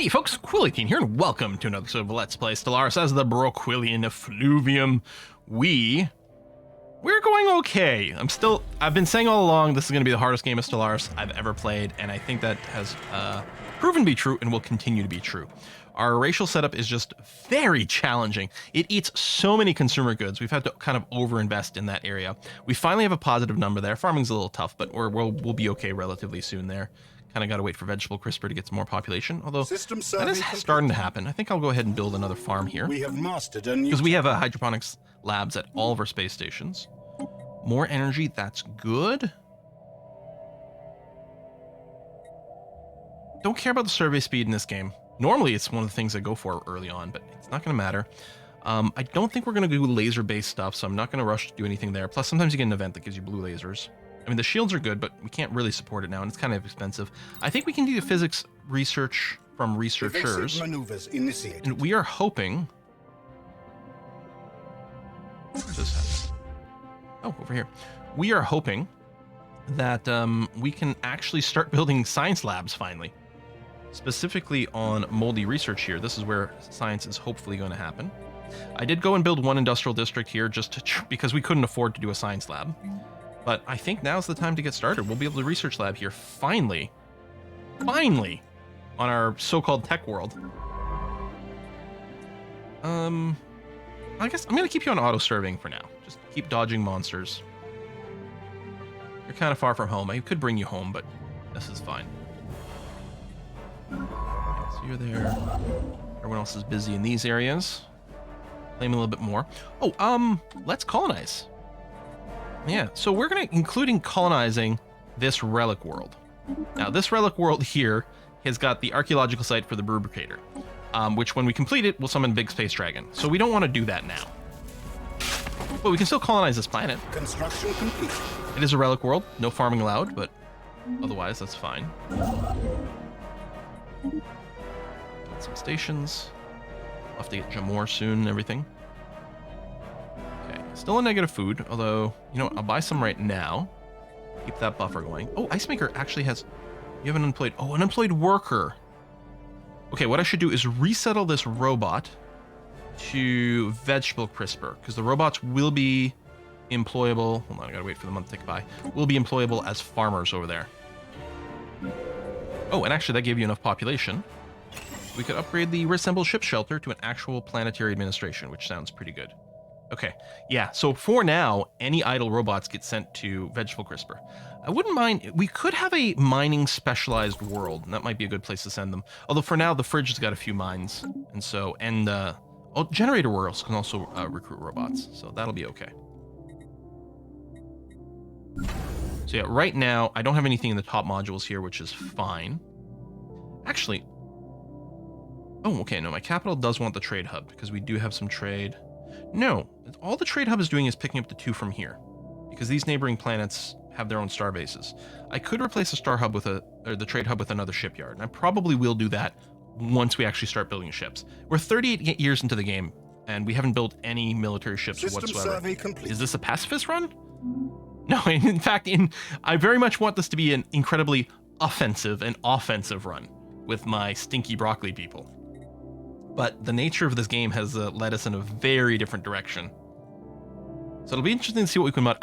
Hey folks, Quillian here, and welcome to another episode of Let's Play Stellaris as the Broquilian Effluvium. We're going okay. I've been saying all along this is going to be the hardest game of Stellaris I've ever played, and I think that has proven to be true and will continue to be true. Our racial setup is just very challenging. It eats so many consumer goods. We've had to kind of overinvest in that area. We finally have a positive number there. Farming's a little tough, but we'll be okay relatively soon there. Kind of got to wait for vegetable CRISPR to get some more population, although that is starting to happen. I think I'll go ahead and build another farm here. We have mastered a new because we have hydroponics labs at all of our space stations. More energy, that's good. Don't care about the survey speed in this game. Normally, it's one of the things I go for early on, but it's not going to matter. I don't think we're going to do laser-based stuff, so I'm not going to rush to do anything there. Plus, sometimes you get an event that gives you blue lasers. I mean, the shields are good, but we can't really support it now, and it's kind of expensive. I think we can do the physics research from researchers. Maneuvers initiated. And we are hoping... Where's this at? Oh, over here. We are hoping that we can actually start building science labs finally. Specifically on moldy research here. This is where science is hopefully going to happen. I did go and build one industrial district here just because we couldn't afford to do a science lab. But I think now's the time to get started. We'll be able to research lab here finally. Finally! On our so-called tech world. I guess I'm going to keep you on auto-serving for now. Just keep dodging monsters. You're kind of far from home. I could bring you home, but this is fine. Okay, so you're there. Everyone else is busy in these areas. Claim a little bit more. Oh, let's colonize. Yeah, so we're going to including colonizing this relic world. Now, this relic world here has got the archaeological site for the Rubricator, which when we complete it, will summon a big space dragon. So we don't want to do that now. But we can still colonize this planet. Construction complete. It is a relic world, no farming allowed, but otherwise that's fine. Get some stations. I'll have to get Jamor soon and everything. Still a negative food, although, you know what, I'll buy some right now. Keep that buffer going. Oh, Ice Maker actually has... You have an unemployed... Oh, an unemployed worker. Okay, what I should do is resettle this robot to vegetable CRISPR, because the robots will be employable... Hold on, I gotta wait for the month to tick by. Will be employable as farmers over there. Oh, and actually that gave you enough population. We could upgrade the reassembled ship shelter to an actual planetary administration, which sounds pretty good. Okay, yeah, so for now, any idle robots get sent to vegetable CRISPR. I wouldn't mind, we could have a mining specialized world, and that might be a good place to send them. Although for now, the fridge has got a few mines, and so, generator worlds can also recruit robots, so that'll be okay. So yeah, right now, I don't have anything in the top modules here, which is fine. Actually, oh, okay, no, my capital does want the trade hub, because we do have some trade. No, all the trade hub is doing is picking up the 2 from here, because these neighboring planets have their own star bases. I could replace the star hub with the trade hub with another shipyard, and I probably will do that once we actually start building ships. We're 38 years into the game, and we haven't built any military ships System whatsoever. survey complete. Is this a pacifist run? No, in fact, I very much want this to be an incredibly offensive and offensive run with my stinky broccoli people. But the nature of this game has led us in a very different direction. So it'll be interesting to see what we can mod.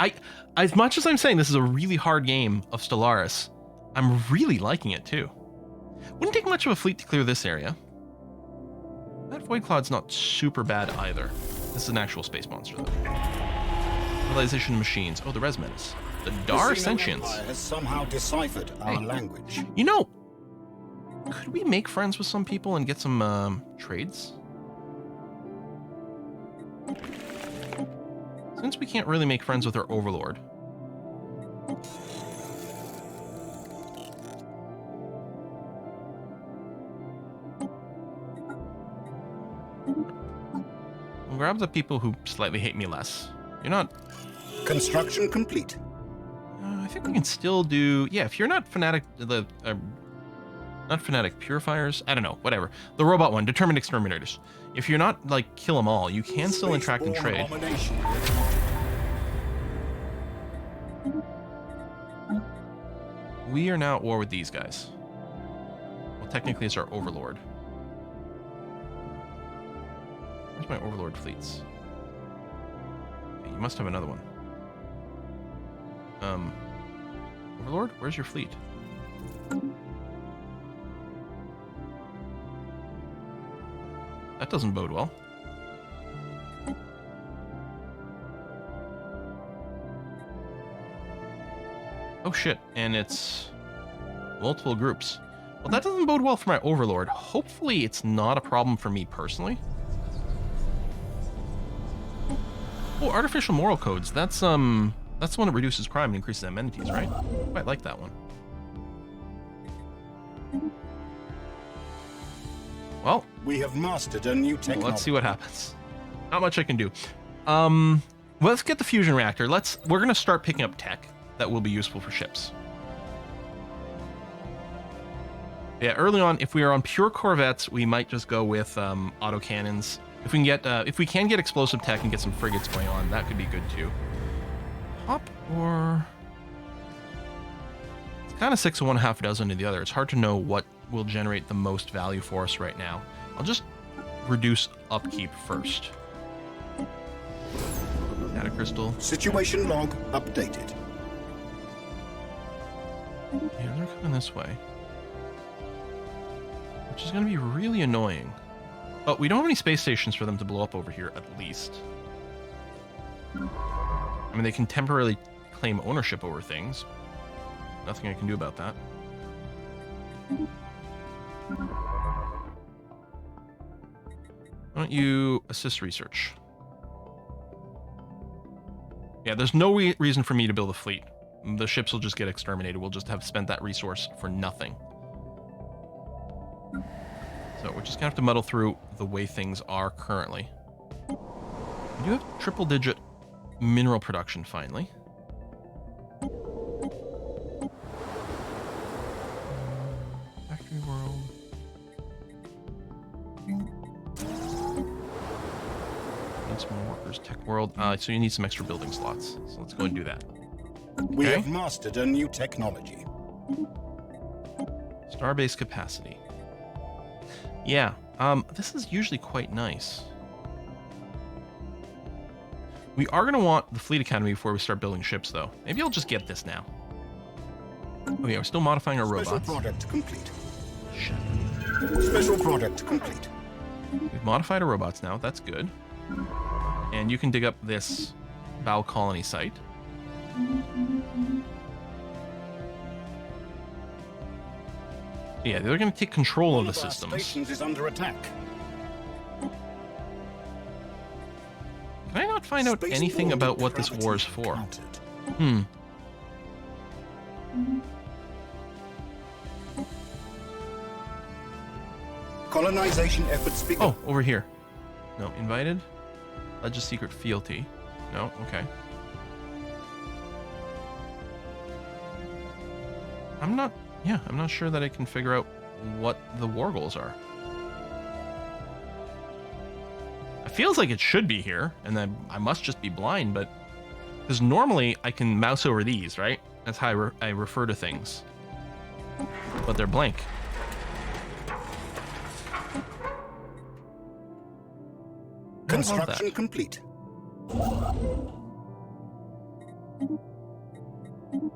As much as I'm saying this is a really hard game of Stellaris, I'm really liking it too. Wouldn't take much of a fleet to clear this area. That Void Cloud's not super bad either. This is an actual space monster though. Realization machines. Oh, the Res Menace. The Dar Sentience. Has somehow deciphered our language. You know, could we make friends with some people and get some trades? Since we can't really make friends with our Overlord. We'll grab the people who slightly hate me less. You're not... Construction complete. I think we can still do... Yeah, if you're not fanatic... Not fanatic purifiers, I don't know, whatever. The robot one, determined exterminators. If you're not, like, kill them all, you can still interact and trade. We are now at war with these guys. Well, technically it's our Overlord. Where's my Overlord fleets? Okay, you must have another one. Overlord, where's your fleet? That doesn't bode well. Oh shit, and it's multiple groups. Well, that doesn't bode well for my Overlord. Hopefully it's not a problem for me personally. Oh, artificial moral codes. That's the one that reduces crime and increases amenities, right? I quite like that one. Well, We have mastered a new technology. let's see what happens. Not much I can do. Let's get the fusion reactor. We're gonna start picking up tech that will be useful for ships. Yeah, early on, if we are on pure corvettes, we might just go with autocannons. If we can get explosive tech and get some frigates going on, that could be good too. Hop or it's kind of 6 of one, half a dozen of the other. It's hard to know what will generate the most value for us right now. I'll just reduce upkeep first. Data crystal. Situation log updated. Yeah, they're coming this way. Which is going to be really annoying. But we don't have any space stations for them to blow up over here, at least. I mean, they can temporarily claim ownership over things. Nothing I can do about that. Why don't you assist research? Yeah, there's no reason for me to build a fleet. The ships will just get exterminated. We'll just have spent that resource for nothing. So we're just gonna have to muddle through the way things are currently. We do have triple-digit mineral production finally. Factory world. Need some more workers. Tech world. So you need some extra building slots. So let's go and do that. We Okay. have mastered a new technology. Starbase capacity. Yeah, this is usually quite nice. We are going to want the Fleet Academy before we start building ships, though. Maybe I'll just get this now. Oh yeah, we're still modifying our Special robots. product complete. Shit. Special product complete. We've modified our robots now, that's good. And you can dig up this Bow Colony site. Yeah, they're going to take control One of the of our systems. stations is under attack. Can I not find out anything Spaceborne about what this war is depravity for? encountered. Colonization efforts begin. Oh, over here. No, invited? Pledge a secret fealty. No, okay. I'm not sure that I can figure out what the war goals are. It feels like it should be here, and then I must just be blind, but... Because normally I can mouse over these, right? That's how I refer to things. But they're blank. I don't love Construction that. complete.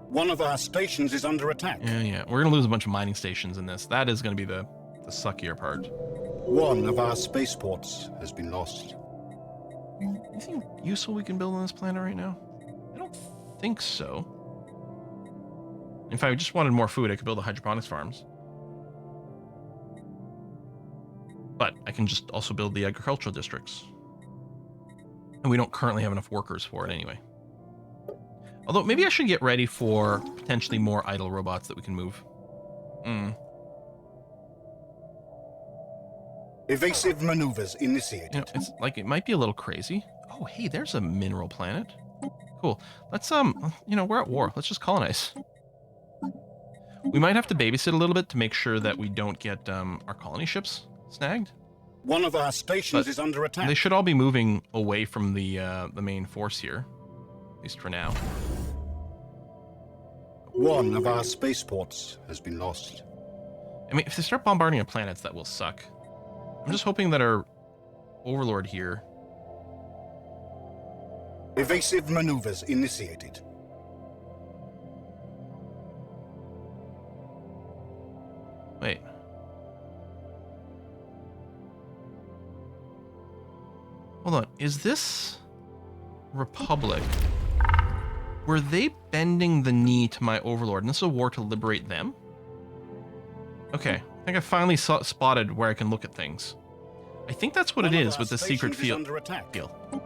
One of our stations is under attack. Yeah. We're gonna lose a bunch of mining stations in this. That is gonna be the suckier part. One of our spaceports has been lost. Anything useful we can build on this planet right now? I don't think so. If I just wanted more food, I could build the hydroponics farms. But I can just also build the agricultural districts. And we don't currently have enough workers for it anyway. Although, maybe I should get ready for potentially more idle robots that we can move. Evasive maneuvers initiated. You know, it's like, it might be a little crazy. Oh, hey, there's a mineral planet. Cool. Let's, we're at war. Let's just colonize. We might have to babysit a little bit to make sure that we don't get, our colony ships snagged. One of our stations But is under attack. They should all be moving away from the main force here. At least for now. One of our spaceports has been lost. I mean, if they start bombarding our planets, that will suck. I'm just hoping that our Overlord here. Evasive maneuvers initiated. Wait. Hold on. Is this Republic? Were they bending the knee to my Overlord? And this is a war to liberate them? Okay. I think I finally spotted where I can look at things. I think that's what it is with the secret field.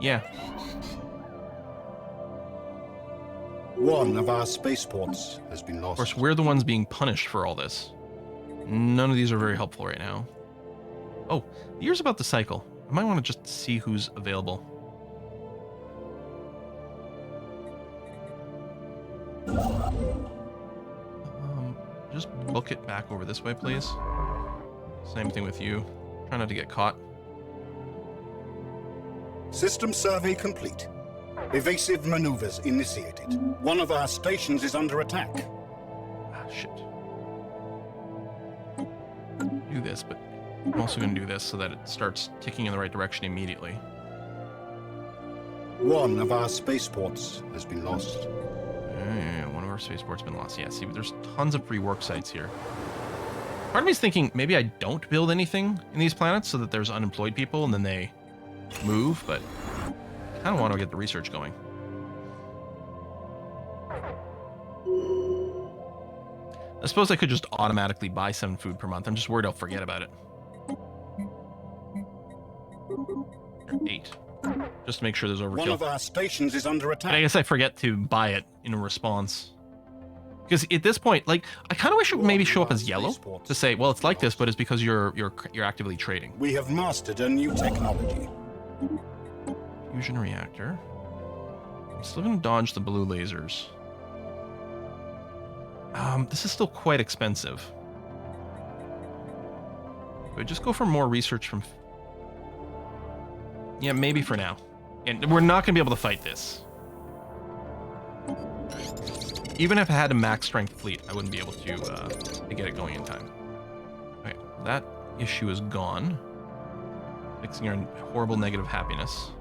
Yeah. One of our spaceports has been lost. Of course, we're the ones being punished for all this. None of these are very helpful right now. Oh, the year's about to cycle. I might want to just see who's available. Just book it back over this way, please. Same thing with you. Try not to get caught. System survey complete. Evasive maneuvers initiated. One of our stations is under attack. Ah, shit. Do this, but I'm also going to do this so that it starts ticking in the right direction immediately. One of our spaceports has been lost. Yeah, one of our spaceports has been lost. Yeah, see, there's tons of free work sites here. Part of me is thinking maybe I don't build anything in these planets so that there's unemployed people and then they move, but I kind of want to get the research going. I suppose I could just automatically buy 7 food per month. I'm just worried I'll forget about it. 8. Just to make sure there's overkill. One of our stations is under attack. I guess I forget to buy it in a response. Because at this point, like, I kind of wish it would maybe show up as yellow to say, well, it's like this, but it's because you're actively trading. We have mastered a new technology. Fusion reactor. I'm still going to dodge the blue lasers. This is still quite expensive. But just go for more research from... Yeah, maybe for now. And we're not going to be able to fight this. Even if I had a max strength fleet, I wouldn't be able to get it going in time. Okay, that issue is gone. Fixing your horrible negative happiness.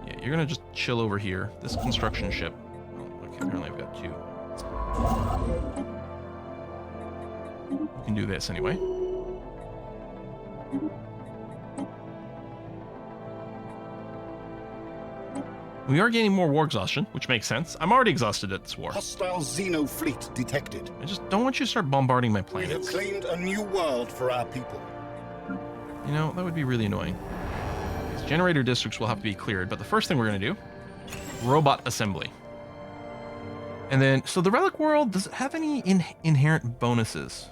Yeah, you're gonna just chill over here. This construction ship. Oh, okay, apparently I've got 2. You can do this anyway. We are gaining more war exhaustion, which makes sense. I'm already exhausted at this war. Hostile Xeno fleet detected. I just don't want you to start bombarding my We have planets. claimed a new world for our people. You know, that would be really annoying. These generator districts will have to be cleared, but the first thing we're going to do, robot assembly. And then, so the relic world, does it have any inherent bonuses?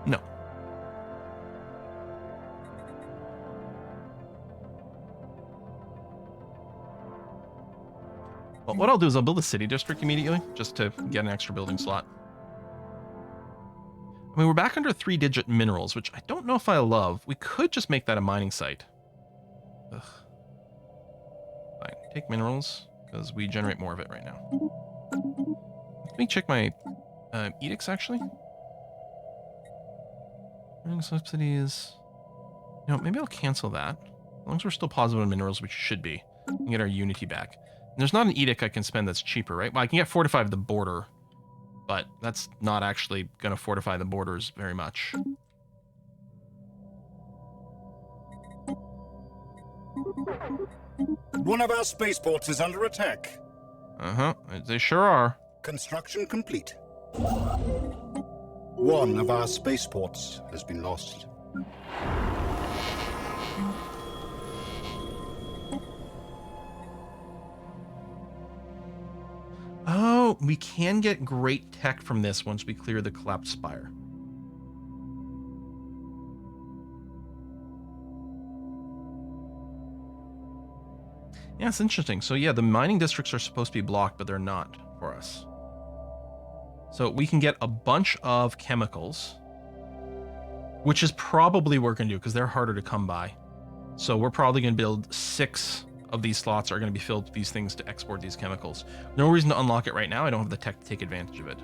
No. Well, what I'll do is I'll build a city district immediately, just to get an extra building slot. I mean, we're back under 3-digit minerals, which I don't know if I love. We could just make that a mining site. Ugh. Fine, take minerals, because we generate more of it right now. Let me check my edicts, actually. Earning subsidies. You know, maybe I'll cancel that. As long as we're still positive on minerals, which should be. We can get our unity back. And there's not an edict I can spend that's cheaper, right? Well, I can get fortify the border, but that's not actually going to fortify the borders very much. One of our spaceports is under attack. Uh-huh, they sure are. Construction complete. One of our spaceports has been lost. Oh, we can get great tech from this once we clear the collapsed spire. Yeah, it's interesting. So yeah, the mining districts are supposed to be blocked, but they're not for us. So we can get a bunch of chemicals, which is probably what we're going to do because they're harder to come by. So we're probably going to build 6 of these slots are going to be filled with these things to export these chemicals. No reason to unlock it right now. I don't have the tech to take advantage of it.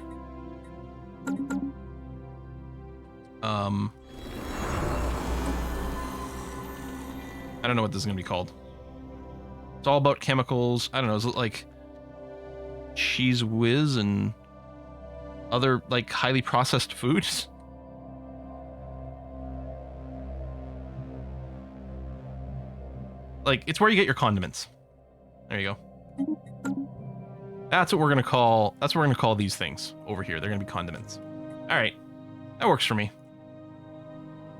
I don't know what this is going to be called. It's all about chemicals. I don't know. Is it like cheese whiz and other like highly processed foods? Like, it's where you get your condiments. There you go. That's what we're gonna call. That's what we're gonna call these things over here. They're gonna be condiments. All right, that works for me.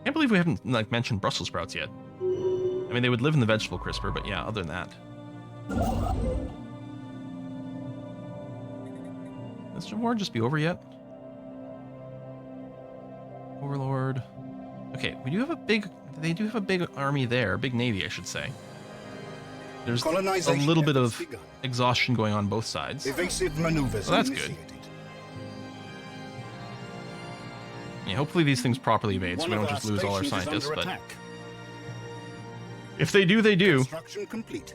Can't believe we haven't like mentioned Brussels sprouts yet. I mean, they would live in the vegetable crisper, but yeah, other than that. Has the war just be over yet? Overlord. Okay, we do have a big. They do have a big army there, a big navy, I should say. There's a little bit of exhaustion going on both sides. Evasive maneuvers. Well, that's good. Yeah, hopefully these things properly evade, so we don't just lose all our scientists. But if they do, they do. Construction complete.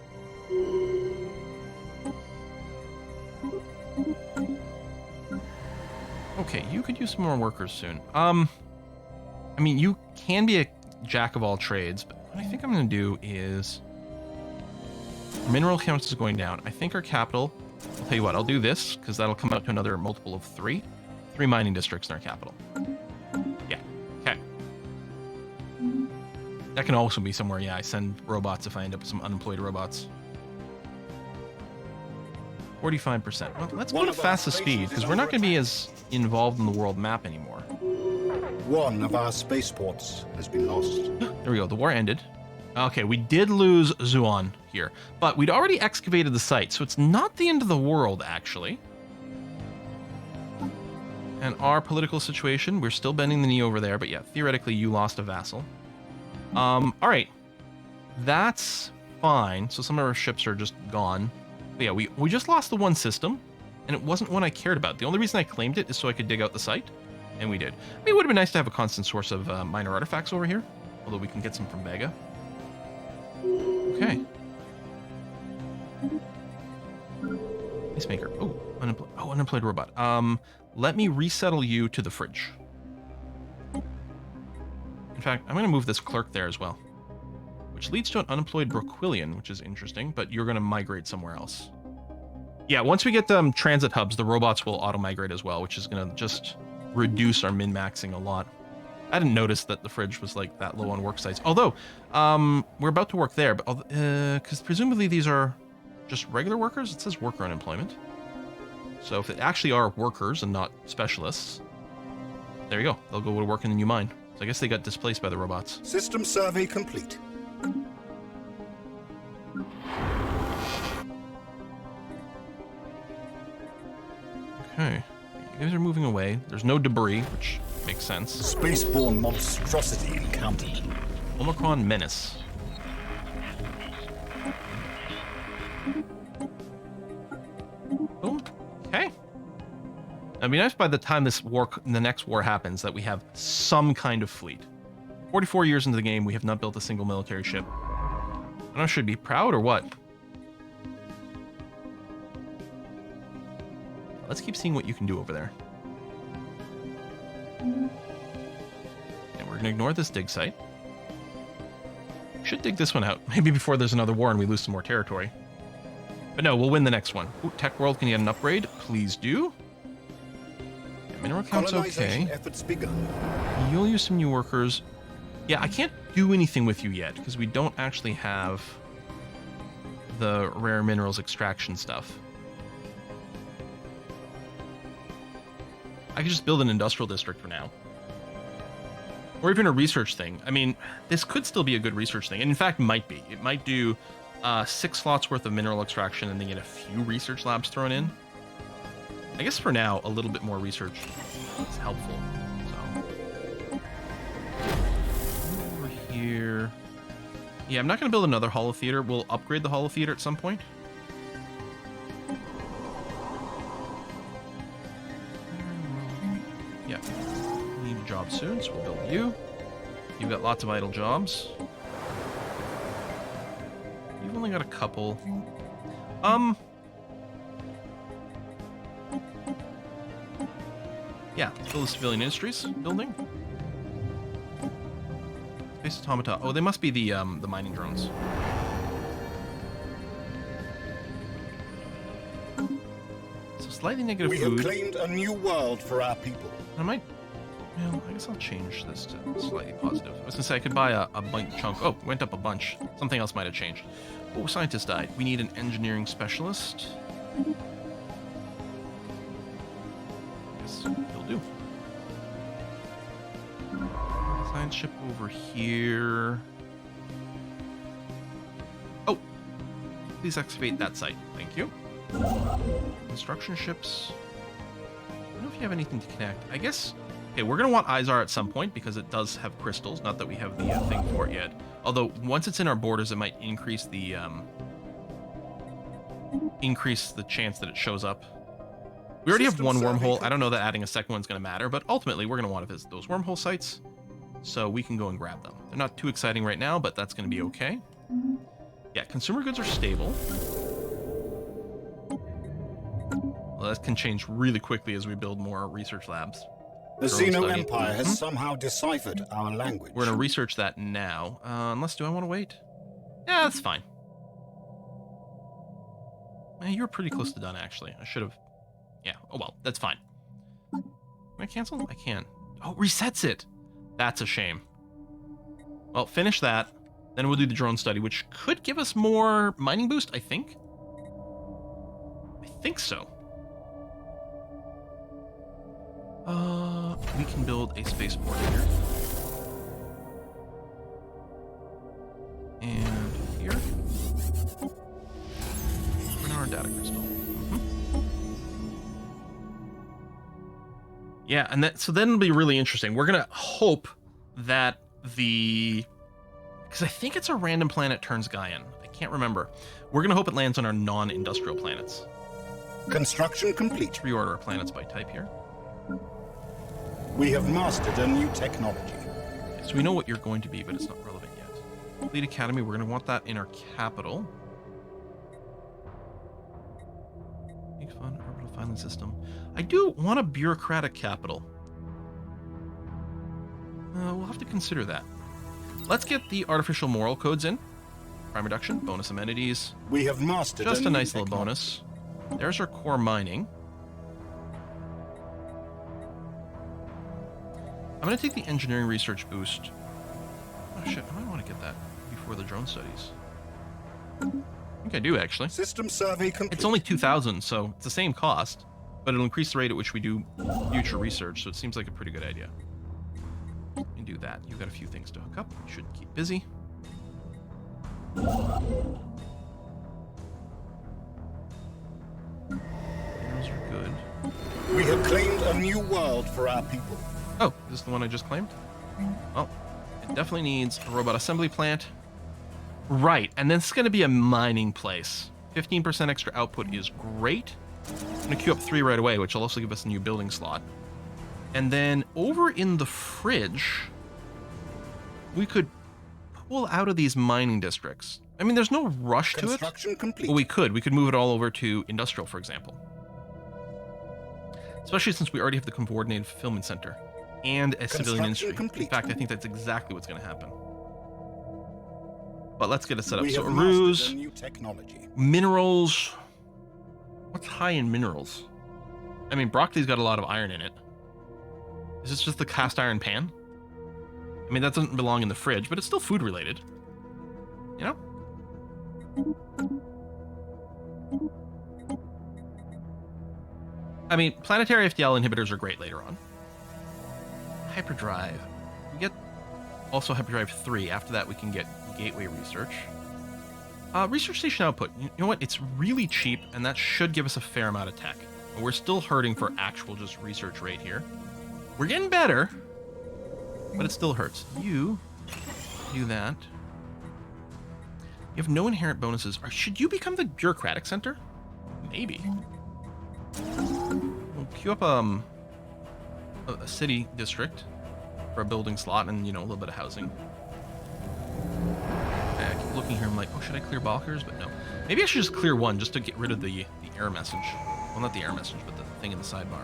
Okay, you could use some more workers soon. I mean, you can be a jack of all trades, but what I think I'm going to do is mineral counts is going down. I think our capital, I'll tell you what, I'll do this because that'll come out to another multiple of 3 mining districts in our capital. Yeah, okay. That can also be somewhere, yeah, I send robots if I end up with some unemployed robots. 45%. Well, let's go to fastest speed because we're not going to be as involved in the world map anymore. One of our spaceports has been lost. There we go. The war ended. Okay, we did lose Zuon here, but we'd already excavated the site, so it's not the end of the world, actually. And our political situation, we're still bending the knee over there, but yeah, theoretically, you lost a vassal. All right. That's fine. So some of our ships are just gone. But yeah, we just lost the one system, and it wasn't one I cared about. The only reason I claimed it is so I could dig out the site, and we did. I mean, it would have been nice to have a constant source of minor artifacts over here, although we can get some from Vega. Okay. Peacemaker. Oh, unemployed robot. Let me resettle you to the fridge. In fact, I'm going to move this clerk there as well, which leads to an unemployed Broquillian, which is interesting, but you're going to migrate somewhere else. Yeah, once we get transit hubs, the robots will auto-migrate as well, which is going to just reduce our min-maxing a lot. I didn't notice that the fridge was like that low on work sites. Although, we're about to work there, but because presumably these are just regular workers. It says worker unemployment. So if it actually are workers and not specialists, there you go. They'll go to work in the new mine. So I guess they got displaced by the robots. System survey complete. Okay. You guys are moving away. There's no debris, which makes sense. Spaceborne monstrosity encountered. Omicron menace. Boom. Okay. It'd be nice by the time the next war happens that we have some kind of fleet. 44 years into the game, we have not built a single military ship. I don't know, should I be proud or what? Let's keep seeing what you can do over there. And we're going to ignore this dig site. Should dig this one out. Maybe before there's another war and we lose some more territory. But no, we'll win the next one. Ooh, Tech World, can you get an upgrade? Please do. Yeah, mineral count's okay. Efforts begun. You'll use some new workers. Yeah, I can't do anything with you yet because we don't actually have the rare minerals extraction stuff. I could just build an industrial district for now. Or even a research thing. I mean, this could still be a good research thing. And in fact, might be. It might do 6 slots worth of mineral extraction and then get a few research labs thrown in. I guess for now, a little bit more research is helpful. So. Over here. Yeah, I'm not going to build another holo theater. We'll upgrade the holo theater at some point. Yeah, need a job soon, so we'll build you. You've got lots of idle jobs. You've only got a couple. Yeah, let's build a civilian industries building. Space automata. Oh, they must be the mining drones. So slightly negative We food. have claimed a new world for our people. I might. Well, I guess I'll change this to slightly positive. I was gonna say I could buy a bunk chunk. Oh, went up a bunch. Something else might have changed. Oh, scientist died. We need an engineering specialist. Guess he'll do. Science ship over here. Oh, please excavate that site. Thank you. Construction ships. I don't know if you have anything to connect. I guess. Okay, we're going to want Izar at some point because it does have crystals. Not that we have the thing for it yet. Although, once it's in our borders, it might increase the chance that it shows up. We already have one wormhole. I don't know that adding a second one's going to matter, but ultimately, we're going to want to visit those wormhole sites. So we can go and grab them. They're not too exciting right now, but that's going to be okay. Yeah, consumer goods are stable. Well, that can change really quickly as we build more research labs. The Xeno Empire has somehow deciphered our language. We're going to research that now. Unless, do I want to wait? Yeah, that's fine. You're pretty close to done, actually. I should have... Yeah, oh well, that's fine. Can I cancel? I can. Oh, it resets it! That's a shame. Well, finish that. Then we'll do the drone study, which could give us more mining boost, I think. I think so. We can build a spaceport here. And here. And our data crystal. Yeah, and so then it'll be really interesting. We're gonna hope that because I think it's a random planet turns Gaian. I can't remember. We're gonna hope it lands on our non-industrial planets. Construction complete. Let's reorder our planets by type here. We have mastered a new technology. Okay, so we know what you're going to be, but it's not relevant yet. Fleet Academy, we're going to want that in our capital. Big fun, orbital filing system. I do want a bureaucratic capital. We'll have to consider that. Let's get the artificial moral codes in. Crime reduction, bonus amenities. We have mastered just a nice little bonus. There's our core mining. I'm going to take the engineering research boost. Oh shit, I might want to get that before the drone studies. I think I do, actually. System survey complete. It's only 2,000, so it's the same cost, but it'll increase the rate at which we do future research, so it seems like a pretty good idea. You can do that. You've got a few things to hook up. You should keep busy. Those are good. We have claimed a new world for our people. Oh, is this the one I just claimed? Well, it definitely needs a robot assembly plant. Right, and this is going to be a mining place. 15% extra output is great. I'm going to queue up 3 right away, which will also give us a new building slot. And then over in the fridge, we could pull out of these mining districts. I mean, there's no rush to it. Construction complete. But we could move it all over to industrial, for example. Especially since we already have the coordinated fulfillment center and a civilian industry. Complete. In fact, I think that's exactly what's going to happen. But let's get it set up. We So have Aruz, mastered a new technology. minerals. What's high in minerals? I mean, broccoli's got a lot of iron in it. Is this just the cast iron pan? I mean, that doesn't belong in the fridge, but it's still food related. You know? I mean, planetary FTL inhibitors are great later on. Hyperdrive. We get also Hyperdrive 3. After that, we can get Gateway Research. Research station output. You know what? It's really cheap, and that should give us a fair amount of tech. But we're still hurting for actual just research rate here. We're getting better, but it still hurts. You do that. You have no inherent bonuses. Should you become the bureaucratic center? Maybe. We'll queue up a city district for a building slot and, you know, a little bit of housing. I keep looking here. I'm like, oh, should I clear Balkers? But no. Maybe I should just clear one just to get rid of the error message. Well, not the error message, but the thing in the sidebar.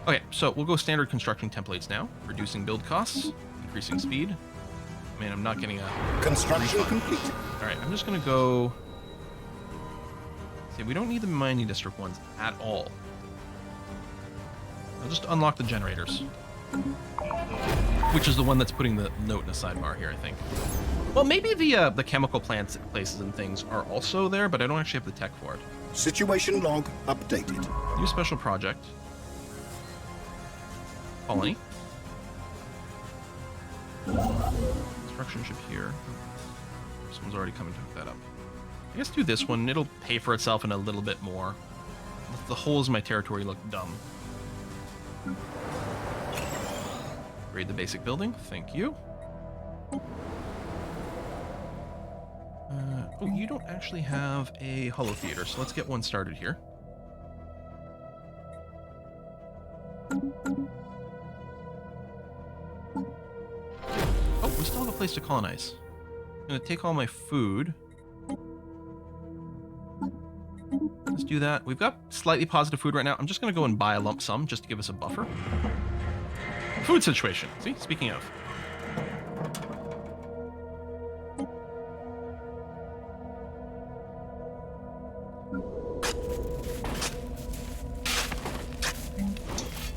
Okay, so we'll go standard construction templates now. Reducing build costs, increasing speed, Man, I'm not getting a Construction refund. complete. All right, I'm just gonna go. See, we don't need the mining district ones at all. I'll just unlock the generators, which is the one that's putting the note in the sidebar here, I think. Well, maybe the chemical plants places and things are also there, but I don't actually have the tech for it. Situation log updated. New special project. Colony. Construction ship here. Someone's already coming to hook that up. I guess do this one. It'll pay for itself and a little bit more. The holes in my territory look dumb. Raid the basic building. Thank you. Oh, you don't actually have a holo theater, so let's get one started here. Oh, we still have a place to colonize. I'm gonna take all my food. Let's do that. We've got slightly positive food right now. I'm just gonna go and buy a lump sum just to give us a buffer. Food situation. See, speaking of.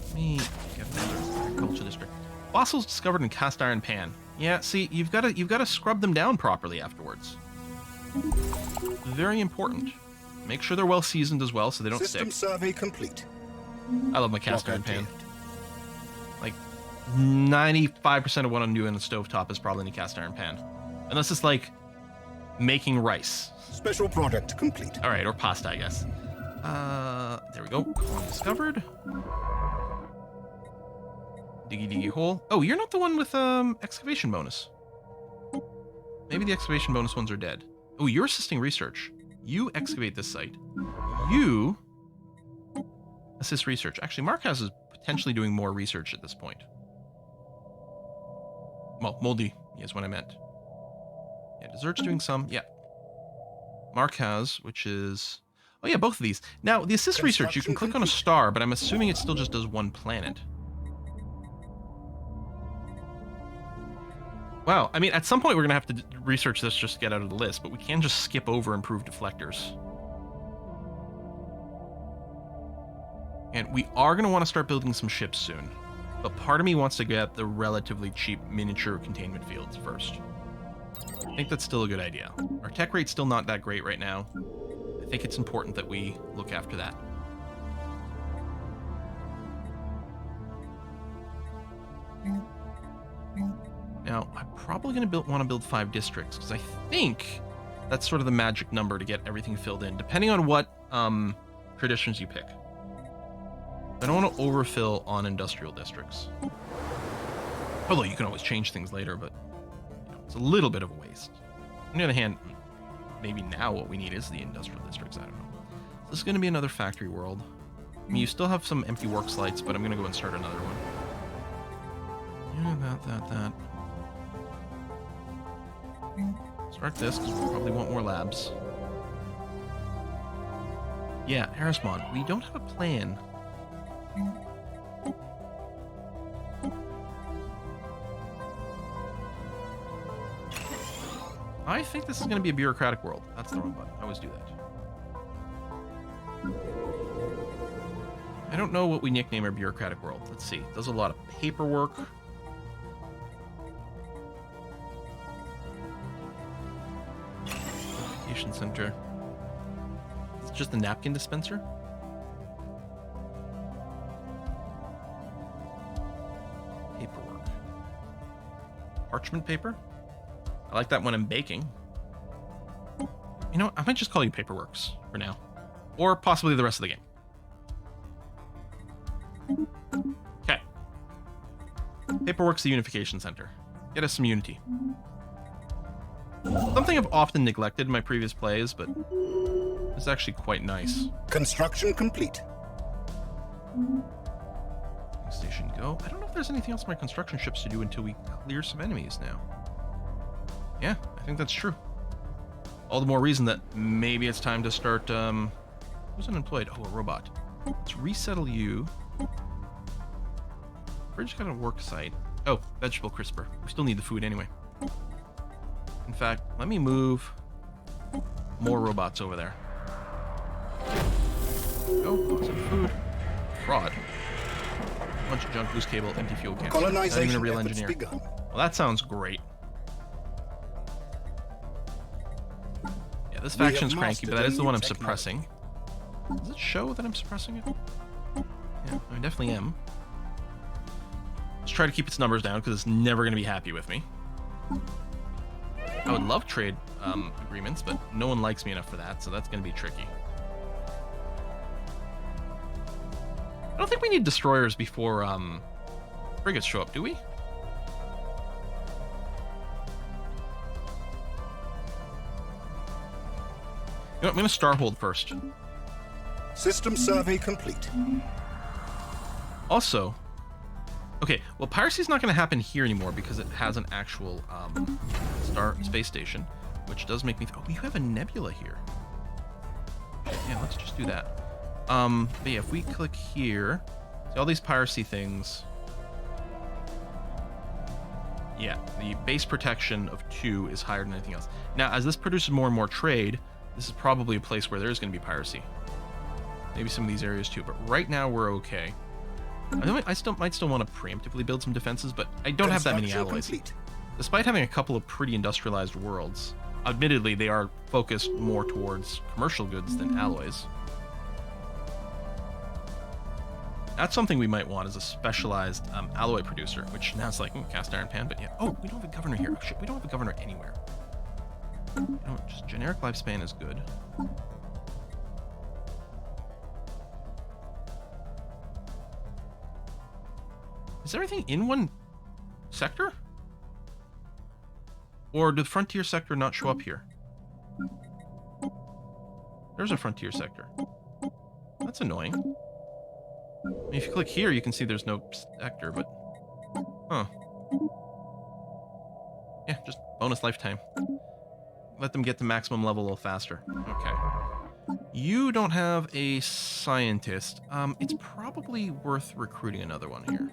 Let me get another agriculture district. Fossils discovered in cast iron pan. Yeah, see, you've got to scrub them down properly afterwards. Very important. Make sure they're well seasoned as well, so they don't System stick. survey complete. I love my cast iron pan. Updated. Like 95% of what I'm doing in the stovetop is probably in a cast iron pan, unless it's like making rice. Special product complete. All right, or pasta, I guess. There we go. Colony discovered. Diggy diggy hole. Oh, you're not the one with excavation bonus. Maybe the excavation bonus ones are dead. Oh, you're assisting research. You excavate this site. You assist research. Actually, Marquez is potentially doing more research at this point. Well, Moldy is what I meant. Yeah, Desert's doing some. Yeah. Marquez, which is... Oh yeah, both of these. Now, the assist research, you can click on a star, but I'm assuming it still just does one planet. Wow, I mean, at some point we're going to have to research this just to get out of the list, but we can just skip over improved deflectors. And we are going to want to start building some ships soon. But part of me wants to get the relatively cheap miniature containment fields first. I think that's still a good idea. Our tech rate's still not that great right now. I think it's important that we look after that. Now, I'm probably going to want to build 5 districts, because I think that's sort of the magic number to get everything filled in, depending on what traditions you pick. I don't want to overfill on industrial districts. Although you can always change things later, but you know, it's a little bit of a waste. On the other hand, maybe now what we need is the industrial districts, I don't know. So this is going to be another factory world. I mean, you still have some empty work sites, but I'm going to go and start another one. Yeah, that. Start this, because we probably want more labs. Yeah, Harrismon, we don't have a plan. I think this is going to be a bureaucratic world. That's the wrong button. I always do that. I don't know what we nickname our bureaucratic world. Let's see. It does a lot of paperwork. Education center. It's just a napkin dispenser. Paperwork. Parchment paper. I like that when I'm baking. You know what? I might just call you Paperworks for now. Or possibly the rest of the game. Okay. Paperworks the Unification Center. Get us some unity. Something I've often neglected in my previous plays, but it's actually quite nice. Construction complete. Station go. I don't know if there's anything else in my construction ships to do until we clear some enemies now. Yeah, I think that's true. All the more reason that maybe it's time to start, who's unemployed? Oh, a robot. Let's resettle you. Bridge got a work site. Oh, vegetable crisper. We still need the food anyway. In fact, let me move more robots over there. Oh, some food. Fraud. Bunch of junk, loose cable, empty fuel cans. Not even a real engineer. Begun. Well, that sounds great. Yeah, this faction's cranky, but that is the one I'm suppressing. Does it show that I'm suppressing it? Yeah, I definitely am. Let's try to keep its numbers down, because it's never going to be happy with me. I would love trade agreements, but no one likes me enough for that, so that's going to be tricky. I don't think we need destroyers before frigates show up, do we? You know, I'm going to Starhold first. System survey complete. Also, okay, well, Piracy's not going to happen here anymore because it has an actual space station, which does make me... Oh, you have a nebula here. Yeah, let's just do that. But yeah, if we click here, see all these piracy things. Yeah, the base protection of 2 is higher than anything else. Now, as this produces more and more trade, this is probably a place where there's going to be piracy. Maybe some of these areas too, but right now we're okay. I might still want to preemptively build some defenses, but I don't have that many alloys. Complete. Despite having a couple of pretty industrialized worlds, admittedly, they are focused more towards commercial goods than alloys. That's something we might want as a specialized alloy producer, which now it's like, cast iron pan, but yeah. Oh, we don't have a governor here. Oh, shit, we don't have a governor anywhere. You know, just generic lifespan is good. Is everything in one sector? Or did the frontier sector not show up here? There's a frontier sector. That's annoying. I mean, if you click here, you can see there's no sector, but... Huh. Yeah, just bonus lifetime. Let them get to maximum level a little faster. Okay. You don't have a scientist. It's probably worth recruiting another one here.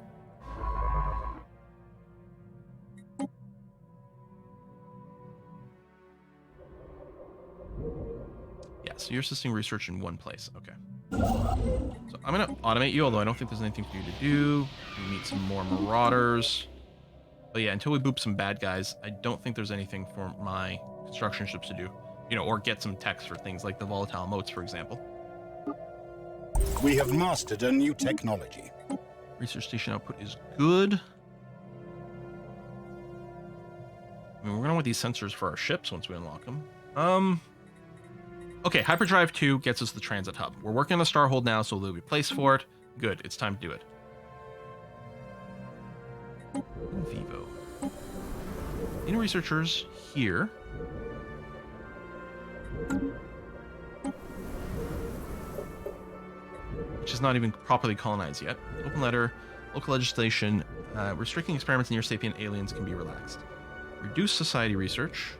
Yeah, so you're assisting research in one place. Okay. So I'm going to automate you, although I don't think there's anything for you to do. We need some more marauders. But yeah, until we boop some bad guys, I don't think there's anything for my construction ships to do. You know, or get some techs for things like the volatile motes, for example. We have mastered a new technology. Research station output is good. I mean, we're going to want these sensors for our ships once we unlock them. Okay, Hyperdrive 2 gets us the transit hub. We're working on the Starhold now, so there'll be place for it. Good, it's time to do it. Vivo. In researchers here. Which is not even properly colonized yet. Open letter, local legislation, restricting experiments near sapient aliens can be relaxed. Reduce society research.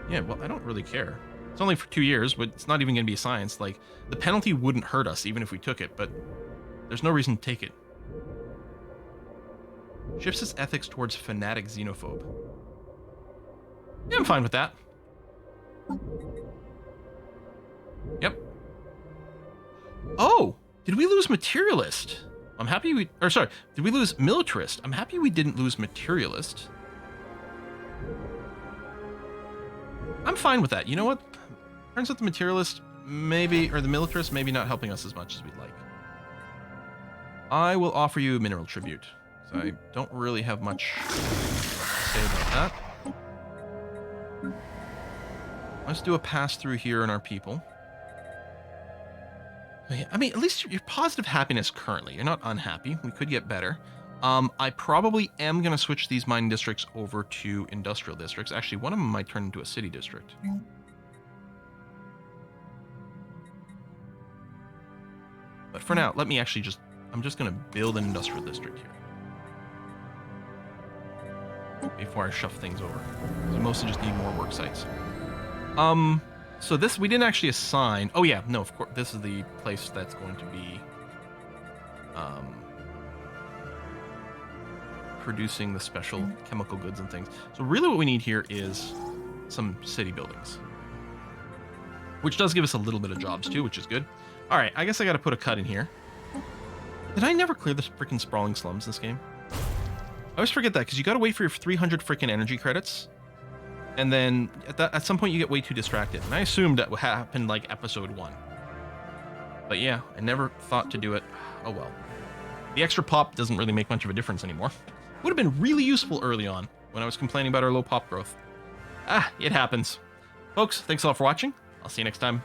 Yeah, well, I don't really care. It's only for 2 years, but it's not even going to be a science. Like, the penalty wouldn't hurt us even if we took it, but there's no reason to take it. Shifts its ethics towards fanatic xenophobe. Yeah, I'm fine with that. Yep. Oh! Did we lose materialist? I'm happy we... Or, sorry. Did we lose militarist? I'm happy we didn't lose materialist. I'm fine with that. You know what? Turns out the materialist maybe, or the militarist maybe not helping us as much as we'd like. I will offer you mineral tribute. So I don't really have much to say about that. Let's do a pass through here on our people. I mean, at least you're positive happiness currently. You're not unhappy. We could get better. I probably am going to switch these mining districts over to industrial districts. Actually, one of them might turn into a city district. But for now, let me actually just... I'm just going to build an industrial district here. Before I shove things over. We mostly just need more work sites. So this, we didn't actually assign... Oh yeah, no, of course, this is the place that's going to be... producing the special chemical goods and things. So really what we need here is some city buildings, which does give us a little bit of jobs too, which is good. All right, I guess I got to put a cut in here. Did I never clear the freaking sprawling slums this game? I always forget that because you got to wait for your 300 freaking energy credits. And then at some point you get way too distracted. And I assumed that would happen like episode 1. But yeah, I never thought to do it. Oh well. The extra pop doesn't really make much of a difference anymore. Would have been really useful early on when I was complaining about our low pop growth. It happens. Folks, thanks a lot for watching. I'll see you next time.